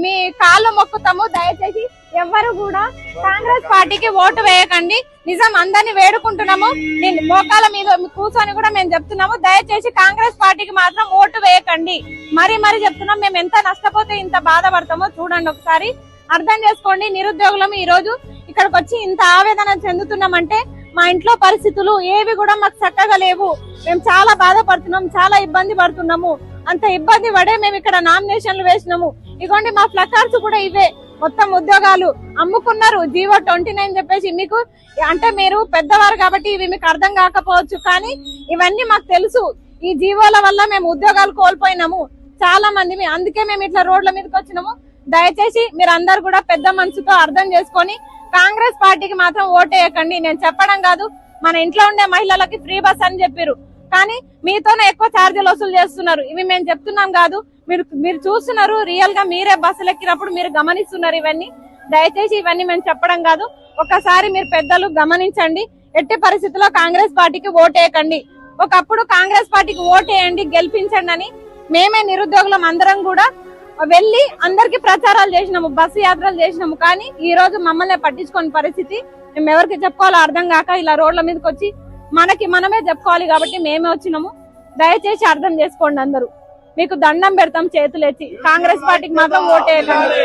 మీ కాళ్ళు మొక్కుతాము. దయచేసి ఎవ్వరు కూడా కాంగ్రెస్ పార్టీకి ఓటు వేయకండి. నిజం అందరినీ వేడుకుంటున్నాము. నేను మోకాల మీద కూర్చొని కూడా మేము చెప్తున్నాము. దయచేసి కాంగ్రెస్ పార్టీకి మాత్రం ఓటు వేయకండి. మరి చెప్తున్నాం. మేము ఎంత నష్టపోతే ఇంత బాధపడతామో చూడండి, ఒకసారి అర్థం చేసుకోండి. నిరుద్యోగులం ఈ రోజు ఇక్కడికి వచ్చి ఇంత ఆవేదన చెందుతున్నామంటే మా ఇంట్లో పరిస్థితులు ఏవి కూడా మాకు చక్కగా లేవు. మేము చాలా బాధపడుతున్నాం, చాలా ఇబ్బంది పడుతున్నాము. అంత ఇబ్బంది పడే మేము ఇక్కడ నామినేషన్లు వేసినాము. ఇగోండి మా ప్లకార్డ్స్ కూడా ఇవే. మొత్తం ఉద్యోగాలు అమ్ముకున్నారు. జీవో 29 చెప్పేసి. మీకు అంటే మీరు పెద్దవారు కాబట్టి ఇవి మీకు అర్థం కాకపోవచ్చు, కానీ ఇవన్నీ మాకు తెలుసు. ఈ జీవోల వల్ల మేము ఉద్యోగాలు కోల్పోయినాము చాలా మంది. అందుకే మేము ఇట్లా రోడ్ల మీదకి వచ్చినాము. దయచేసి మీరు అందరు కూడా పెద్ద మనసుతో అర్థం చేసుకొని కాంగ్రెస్ పార్టీకి మాత్రం ఓటేయకండి. నేను చెప్పడం కాదు, మన ఇంట్లో ఉండే మహిళలకి ఫ్రీ బస్ అని చెప్పారు, కానీ మీతోనే ఎక్కువ ఛార్జీలు వసూలు చేస్తున్నారు. ఇవి మేము చెప్తున్నాం కాదు, మీరు చూస్తున్నారు. రియల్ గా మీరే బస్సులు ఎక్కినప్పుడు మీరు గమనిస్తున్నారు ఇవన్నీ. దయచేసి ఇవన్నీ మేము చెప్పడం కాదు, ఒకసారి మీరు పెద్దలు గమనించండి. ఎట్టి పరిస్థితుల్లో కాంగ్రెస్ పార్టీకి ఓటేయకండి. ఒకప్పుడు కాంగ్రెస్ పార్టీకి ఓటేయండి, గెలిపించండి అని మేమే నిరుద్యోగులం అందరం కూడా వెళ్లి అందరికి ప్రచారాలు చేసినాము, బస్సు యాత్రలు చేసినాము. కానీ ఈ రోజు మమ్మల్ని పట్టించుకోని పరిస్థితి. మేము ఎవరికి చెప్పుకోవాలో అర్థం కాక ఇలా రోడ్ల మీదకి వచ్చి మనమే చెప్పుకోవాలి కాబట్టి మేమే వచ్చినాము. దయచేసి అర్థం చేసుకోండి అందరూ. మీకు దండం పెడతాం చేతులెత్తి. కాంగ్రెస్ పార్టీకి మాత్రం ఓటేయకండి.